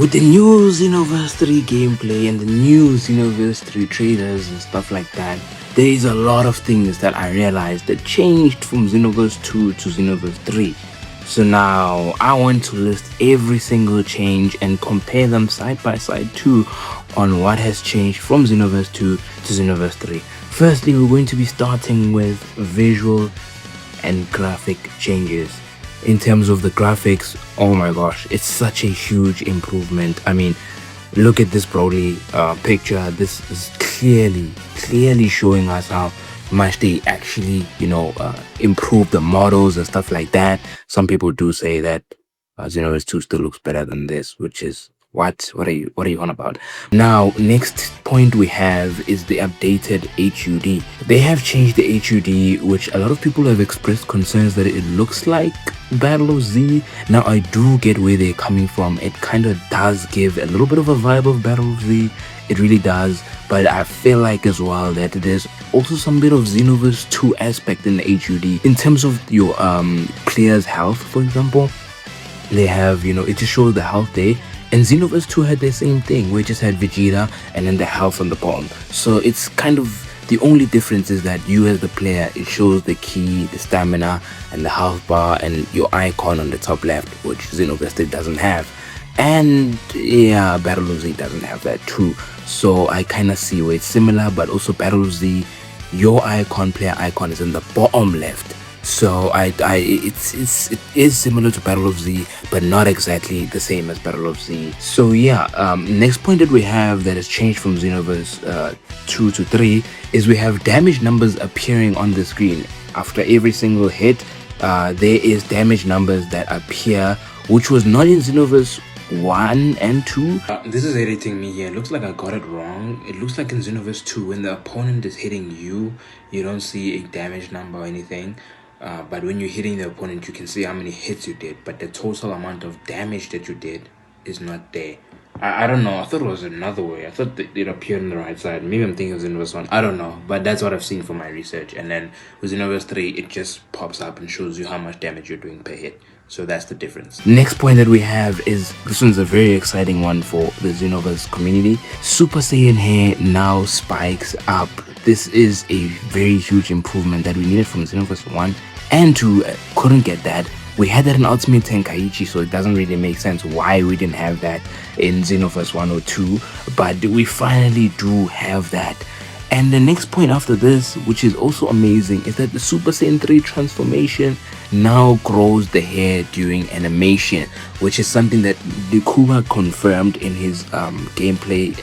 With the new Xenoverse 3 gameplay and the new Xenoverse 3 trailers and stuff like that, there is a lot of things that I realized that changed from Xenoverse 2 to Xenoverse 3. So now I want to list every single change and compare them side by side too on what has changed from Xenoverse 2 to Xenoverse 3. Firstly, we're going to be starting with visual and graphic changes. In terms of the graphics, oh my gosh, it's such a huge improvement. I mean, look at this Broly picture. This is clearly showing us how much they actually improve the models and stuff like that. Some people do say that Xenoverse 2 still looks better than this, which is what are you on about? Now, next point we have is the updated HUD. They have changed the HUD, which a lot of people have expressed concerns that it looks like Battle of Z. Now, I do get where they're coming from. It kind of does give a little bit of a vibe of Battle of Z. It really does. But I feel like as well that there's also some bit of Xenoverse 2 aspect in the HUD. In terms of your player's health, for example, they have, it just shows the health there. And Xenoverse 2 had the same thing, where it just had Vegeta and then the health on the bottom. So it's kind of the only difference is that you as the player, it shows the ki, the stamina, and the health bar, and your icon on the top left, which Xenoverse 3 doesn't have. And yeah, Battle of Z doesn't have that too. So I kind of see where it's similar, but also Battle of Z, your player icon is in the bottom left. So it is similar to Battle of Z, but not exactly the same as Battle of Z. So yeah, next point that we have that has changed from Xenoverse 2 to 3 is we have damage numbers appearing on the screen. After every single hit, there is damage numbers that appear, which was not in Xenoverse 1 and 2. This is editing me here. It looks like I got it wrong. It looks like in Xenoverse 2, when the opponent is hitting you, you don't see a damage number or anything. But when you're hitting the opponent, you can see how many hits you did, but the total amount of damage that you did is not there. I don't know. I thought it was another way. I thought that it appeared on the right side. Maybe I'm thinking of Xenoverse 1. I don't know. But that's what I've seen from my research. And then with Xenoverse 3, it just pops up and shows you how much damage you're doing per hit. So that's the difference. Next point that we have is, this one's a very exciting one for the Xenoverse community. Super Saiyan hair now spikes up. This is a very huge improvement that we needed from Xenoverse 1 and 2. Couldn't get that. We had that in Ultimate Tenkaichi, so it doesn't really make sense why we didn't have that in Xenoverse 1 or 2, but we finally do have that. And the next point after this, which is also amazing, is that the Super Saiyan 3 transformation now grows the hair during animation, which is something that Dekuba confirmed in his gameplay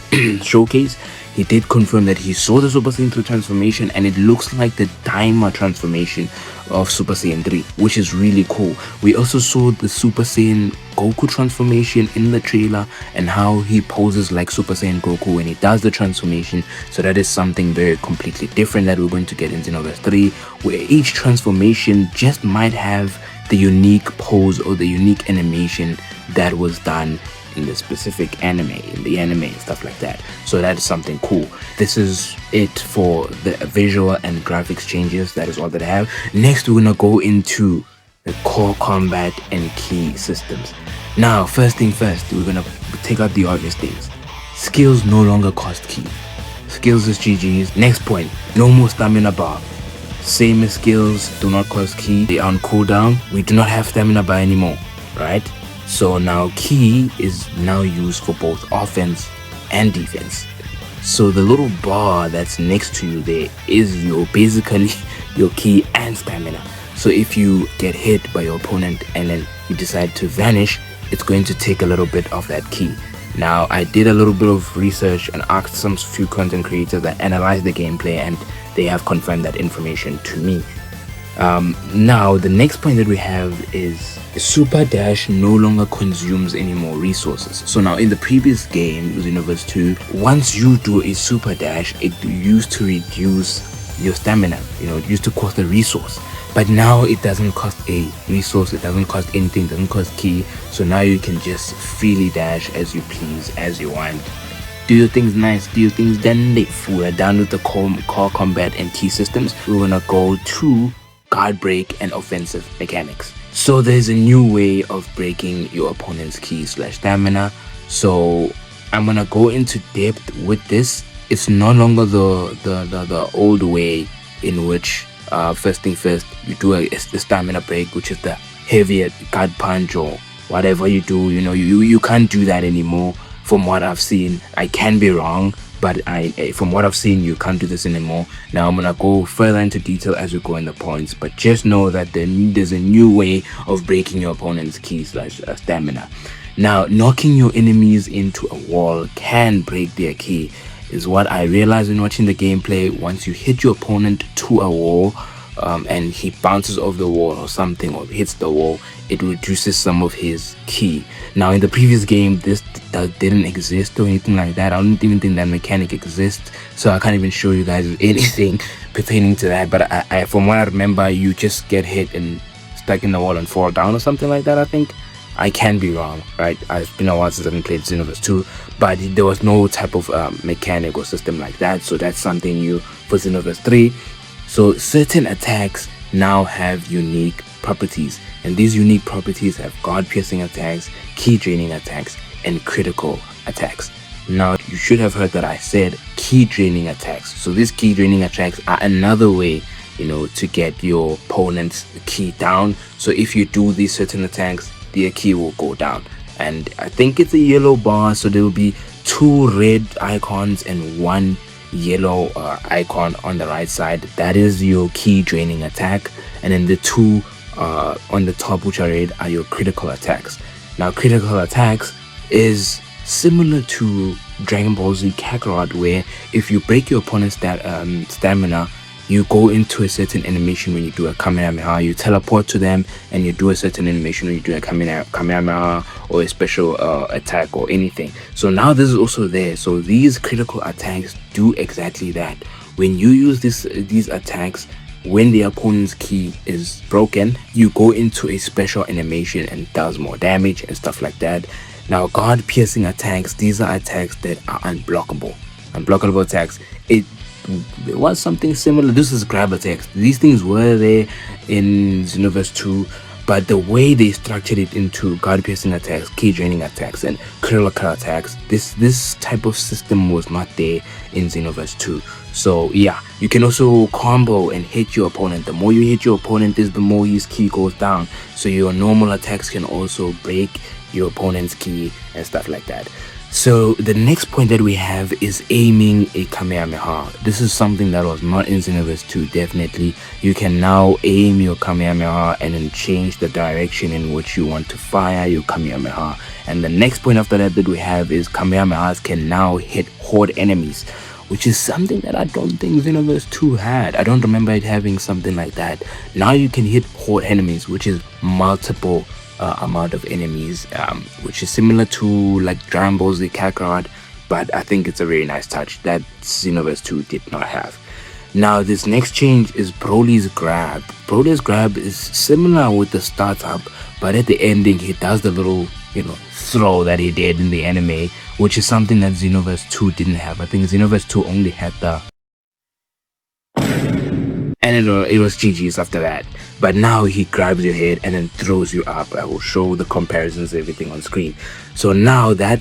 showcase. He did confirm that he saw the Super Saiyan 3 transformation, and it looks like the Daima transformation of Super Saiyan 3, which is really cool. We also saw the Super Saiyan Goku transformation in the trailer and how he poses like Super Saiyan Goku when he does the transformation. So that is something very completely different that we're going to get in Xenoverse 3, where each transformation just might have the unique pose or the unique animation that was done in the specific anime, and stuff like that. So that is something cool. This is it for the visual and graphics changes. That is all that I have. Next, we're gonna go into the core combat and key systems. Now, first thing first, we're gonna take out the obvious things. Skills no longer cost key. Skills is GG's. Next point, no more stamina bar. Same as skills, do not cost key. They are on cooldown. We do not have stamina bar anymore, right? So now key is now used for both offense and defense. So the little bar that's next to you there is basically your key and stamina. So if you get hit by your opponent and then you decide to vanish, it's going to take a little bit of that key. Now, I did a little bit of research and asked some few content creators that analyzed the gameplay, and they have confirmed that information to me. Now, the next point that we have is Super Dash no longer consumes any more resources. So now in the previous game, Xenoverse 2, once you do a Super Dash, it used to reduce your stamina, it used to cost a resource. But now it doesn't cost a resource, it doesn't cost anything, it doesn't cost key. So now you can just freely dash as you please, as you want. Do your things nice, do your things then. If we're done with the core combat and key systems, we're gonna go to guard break and offensive mechanics. So there's a new way of breaking your opponent's ki/stamina. So I'm gonna go into depth with this. It's no longer the old way in which first thing first you do a stamina break, which is the heavier guard punch or whatever you do. You can't do that anymore. From what I've seen, I can be wrong, but from what I've seen, you can't do this anymore. Now I'm gonna go further into detail as we go in the points, but just know that there's a new way of breaking your opponent's key slash stamina. Now, knocking your enemies into a wall can break their key, is what I realized when watching the gameplay. Once you hit your opponent to a wall, and he bounces off the wall or something, or hits the wall, it reduces some of his key. Now, in the previous game, this didn't exist or anything like that. I don't even think that mechanic exists, so I can't even show you guys anything pertaining to that. But from what I remember, you just get hit and stuck in the wall and fall down or something like that, I think. I can be wrong, right? It's been a while since I've played Xenoverse 2, but there was no type of mechanic or system like that, so that's something new for Xenoverse 3. So certain attacks now have unique properties, and these unique properties have guard-piercing attacks, key-draining attacks, and critical attacks. Now, you should have heard that I said key-draining attacks. So these key-draining attacks are another way, to get your opponent's key down. So if you do these certain attacks, their key will go down. And I think it's a yellow bar, so there will be 2 red icons and 1 yellow icon on the right side. That is your key draining attack, and then the 2 on the top, which are red, are your critical attacks. Now, critical attacks is similar to Dragon Ball Z Kakarot, where if you break your opponent's stamina, you go into a certain animation when you do a Kamehameha. You teleport to them and you do a certain animation when you do a Kamehameha or a special attack or anything. So now this is also there. So these critical attacks do exactly that. When you use these attacks, when the opponent's key is broken, you go into a special animation and it does more damage and stuff like that. Now, guard piercing attacks, these are attacks that are unblockable. Unblockable attacks. It was something similar. This is grab attacks. These things were there in Xenoverse 2, but the way they structured it into guard piercing attacks, key draining attacks, and critical attacks, this type of system was not there in Xenoverse 2. So yeah, you can also combo and hit your opponent. The more you hit your opponent, the more his key goes down. So your normal attacks can also break your opponent's key and stuff like that. So the next point that we have is aiming a Kamehameha. This is something that was not in Xenoverse 2, definitely. You can now aim your Kamehameha and then change the direction in which you want to fire your Kamehameha. And the next point after that we have is Kamehamehas can now hit horde enemies, which is something that I don't think Xenoverse 2 had. I don't remember it having something like that. Now you can hit horde enemies, which is multiple amount of enemies, which is similar to like Dragon Ball Z Kakarot, but I think it's a very nice touch that Xenoverse 2 did not have. Now this next change is Broly's grab. Broly's grab is similar with the startup, but at the ending he does the little throw that he did in the anime, which is something that Xenoverse 2 didn't have. I think Xenoverse 2 only had the, and it was GG's after that. But now he grabs your head and then throws you up. I will show the comparisons, everything on screen. So now that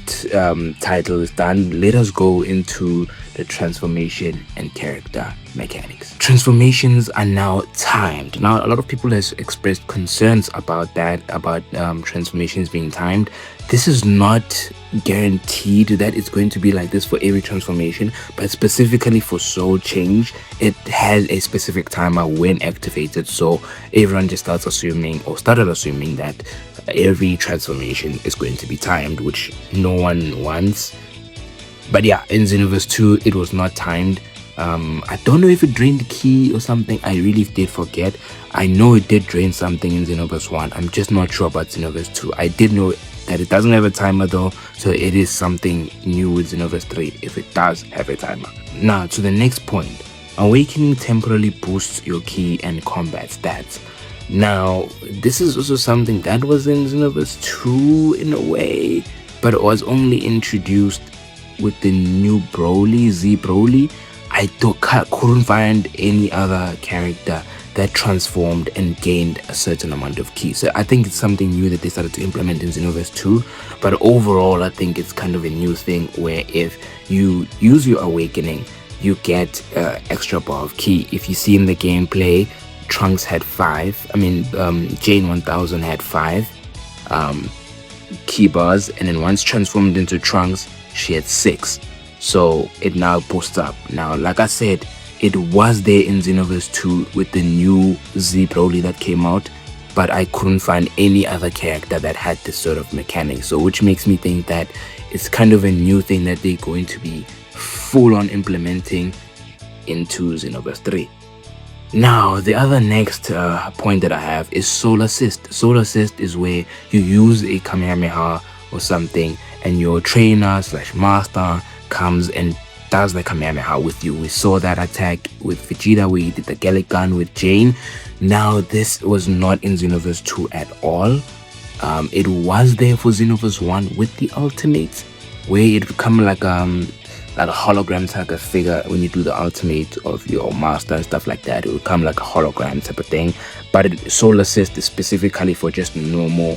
title is done, let us go into the transformation and character mechanics. Transformations are now timed. Now a lot of people has expressed concerns about that, about transformations being timed. This is not guaranteed that it's going to be like this for every transformation, but specifically for Soul Change, it has a specific timer when activated. So everyone just started assuming that every transformation is going to be timed, which no one wants. But yeah, in Xenoverse 2 it was not timed. I don't know if it drained key or something. I really did forget. I know it did drain something in Xenoverse 1. I'm just not sure about Xenoverse 2. I did know that it doesn't have a timer though, so it is something new with Xenoverse 3 if it does have a timer. Now to the next point. Awakening temporarily boosts your key and combat stats. Now this is also something that was in Xenoverse 2 in a way, but it was only introduced with the new Broly, Z Broly. I couldn't find any other character that transformed and gained a certain amount of ki. So I think it's something new that they started to implement in Xenoverse 2. But overall, I think it's kind of a new thing where if you use your awakening, you get extra bar of ki. If you see in the gameplay, Trunks had 5. Jane 1000 had 5 key bars, and then once transformed into Trunks, she had 6. So it now boosts up. Now, like I said, it was there in Xenoverse 2 with the new Z Broly that came out, but I couldn't find any other character that had this sort of mechanic. So which makes me think that it's kind of a new thing that they're going to be full on implementing into Xenoverse 3. Now, the other next point that I have is Soul Assist. Soul Assist is where you use a Kamehameha or something, and your trainer / master comes and does the Kamehameha with you. We saw that attack with Vegeta where he did the Gallic Gun with Jane. Now, this was not in Xenoverse 2 at all. It was there for Xenoverse 1 with the ultimate, where it would come like a hologram type of figure. When you do the ultimate of your master and stuff like that, it will come like a hologram type of thing. But Soul Assist is specifically for just normal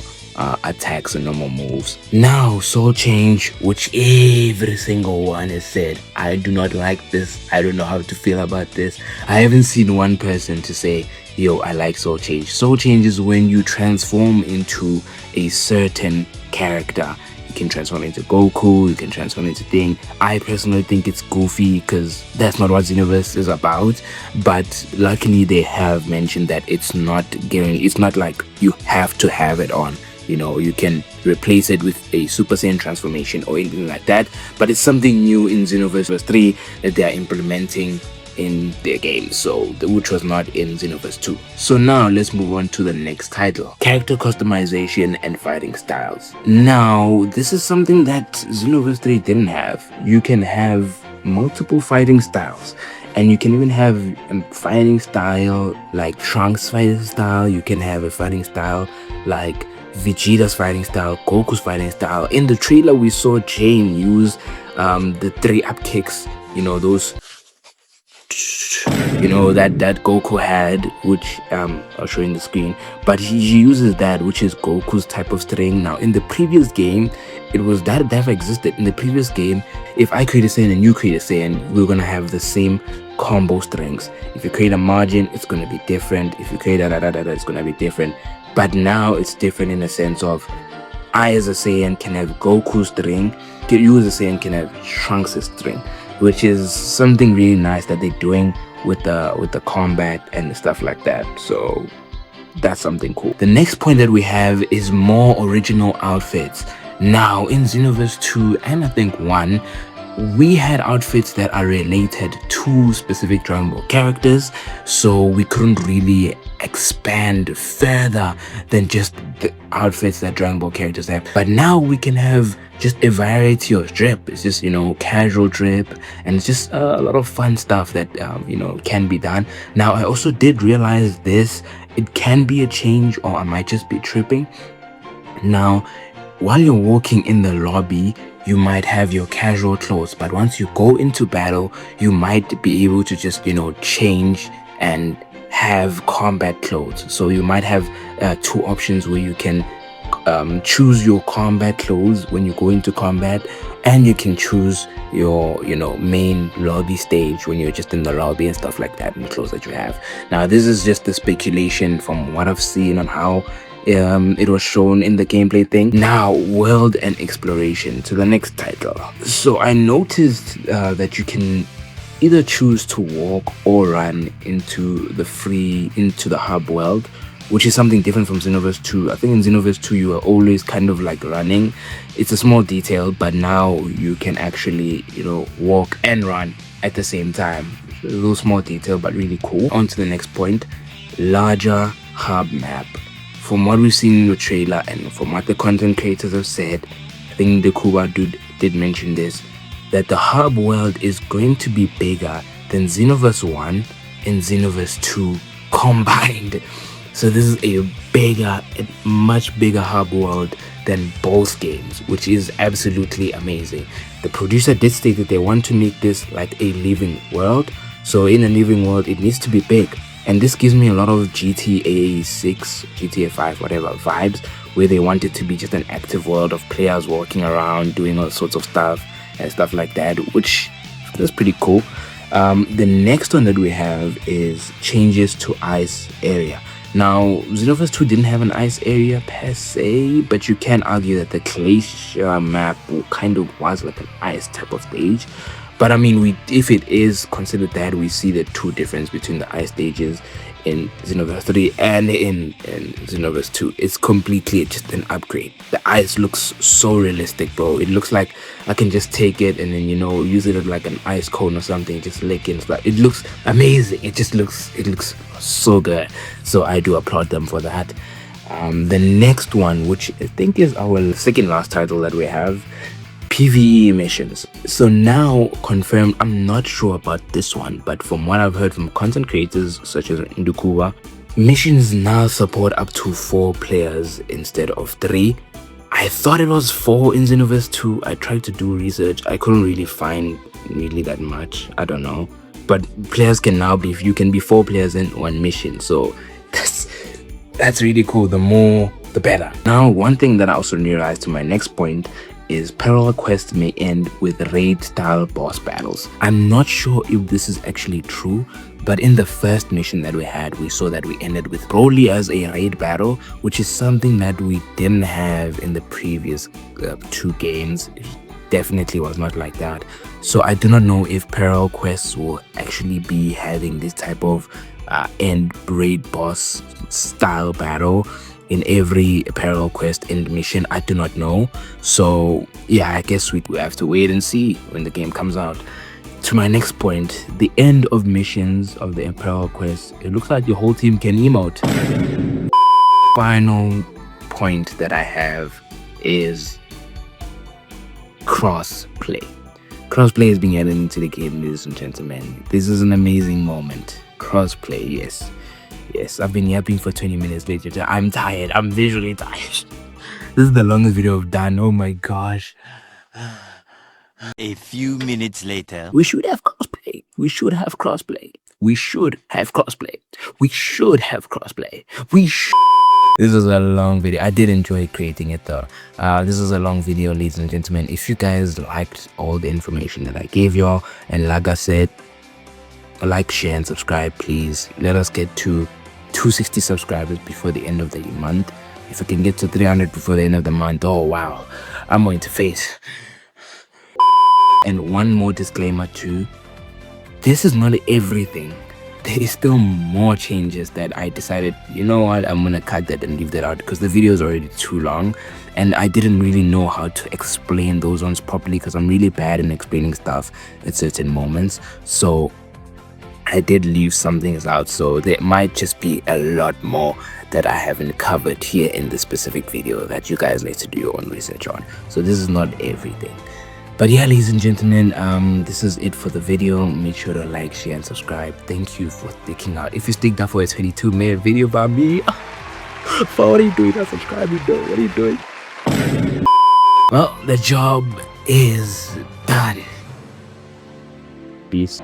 attacks and normal moves. Now, Soul Change, which every single one has said, I do not like this, I don't know how to feel about this. I haven't seen one person to say, yo, I like Soul Change. Soul Change is when you transform into a certain character. You can transform into Goku, you can transform into Thing. I personally think it's goofy because that's not what Xenoverse is about. But luckily they have mentioned that it's not like you have to have it on. You know, you can replace it with a Super Saiyan transformation or anything like that. But it's something new in Xenoverse 3 that they are implementing in their game, which was not in Xenoverse 2. So now let's move on to the next title: character customization and fighting styles. Now, this is something that Xenoverse 3 didn't have. You can have multiple fighting styles, and you can even have a fighting style like Trunks' fighting style. You can have a fighting style like Vegeta's fighting style, Goku's fighting style. In the trailer, we saw Jane use the 3 up kicks, those that Goku had, which I'll show you in the screen, but he uses that, which is Goku's type of string. Now, in the previous game, it was that never existed. In the previous game, if I create a Saiyan and you create a Saiyan, we're gonna have the same combo strings. If you create a margin, it's gonna be different. If you create it's gonna be different. But now it's different in the sense of I as a Saiyan can have Goku's string, you as a Saiyan can have Trunks' string, which is something really nice that they're doing with the combat and stuff like that. So that's something cool. The next point that we have is more original outfits. Now, in Xenoverse 2 and I think 1, we had outfits that are related to specific Dragon Ball characters, so we couldn't really expand further than just the outfits that Dragon Ball characters have. But now we can have just a variety of drip. It's just, casual drip, and it's just a lot of fun stuff that, can be done. Now, I also did realize this. It can be a change, or I might just be tripping. Now, while you're walking in the lobby, you might have your casual clothes, but once you go into battle, you might be able to just, change and have combat clothes. So you might have 2 options where you can choose your combat clothes when you go into combat, and you can choose your main lobby stage when you're just in the lobby and stuff like that, and the clothes that you have. Now, this is just the speculation from what I've seen on how it was shown in the gameplay thing. Now, world and exploration, to the next title. So I noticed that you can either choose to walk or run into the hub world, which is something different from Xenoverse 2. I think in Xenoverse 2 you are always kind of like running. It's a small detail, but now you can actually walk and run at the same time. A little small detail, but really cool. On to the next point: larger hub map. From what we've seen in the trailer and from what the content creators have said, I think the Kuba dude did mention this, that the hub world is going to be bigger than Xenoverse 1 and Xenoverse 2 combined. So this is a much bigger hub world than both games, which is absolutely amazing. The producer did state that they want to make this like a living world. So in a living world, it needs to be big. And this gives me a lot of GTA 6, GTA 5, whatever vibes, where they want it to be just an active world of players walking around, doing all sorts of stuff and stuff like that, which is pretty cool. The next one that we have is changes to ice area. Now, Xenoverse 2 didn't have an ice area per se, but you can argue that the glacier map kind of was like an ice type of stage. But I mean, if it is considered that, we see the two difference between the ice stages in Xenoverse 3 and in Xenoverse 2. It's completely just an upgrade. The ice looks so realistic, bro. It looks like I can just take it and then, you know, use it as like an ice cone or something, just lick it and stuff. It looks amazing. It looks so good. So I do applaud them for that. The next one, which I think is our second last title that we have, PvE missions. So now confirmed, I'm not sure about this one, but from what I've heard from content creators such as Ndukuwa, missions now support up to 4 players instead of 3. I thought it was 4 in Xenoverse 2. I tried to do research. I couldn't really find really that much. I don't know. But players can now be, you can be 4 players in one mission. So that's really cool. The more, the better. Now, one thing that I also realized to my next point is parallel quests may end with raid style boss battles. I'm not sure if this is actually true, but in the first mission that we had, we saw that we ended with Broly as a raid battle, which is something that we didn't have in the previous 2 games. It definitely was not like that. So I do not know if parallel quests will actually be having this type of end raid boss style battle in every parallel quest end mission. I do not know. So yeah, I guess we have to wait and see when the game comes out. To my next point, the end of missions of the parallel quest, it looks like your whole team can emote. Final point that I have is cross-play. Cross-play is being added into the game, ladies and gentlemen. This is an amazing moment. Cross-play, yes. Yes, I've been yapping for 20 minutes later. I'm tired. I'm visually tired. This is the longest video I've done. Oh my gosh. A few minutes later. We should have crossplay. We should have crossplay. We should have crossplay. We should have crossplay. This is a long video. I did enjoy creating it though. This is a long video, ladies and gentlemen. If you guys liked all the information that I gave y'all, and like I said, like, share, and subscribe, please. Let us get to 260 subscribers before the end of the month. If I can get to 300 before the end of the month, oh wow, I'm going to face. And one more disclaimer too, this is not everything. There is still more changes that I decided, you know what, I'm gonna cut that and leave that out because the video is already too long and I didn't really know how to explain those ones properly because I'm really bad in explaining stuff at certain moments. So I did leave some things out, so there might just be a lot more that I haven't covered here in this specific video that you guys need to do your own research on. So this is not everything. But yeah, ladies and gentlemen, this is it for the video. Make sure to like, share, and subscribe. Thank you for sticking out. If you sticked out for a 22-minute video about me, what are you doing? Not subscribing though. What are you doing? Well, the job is done. Peace.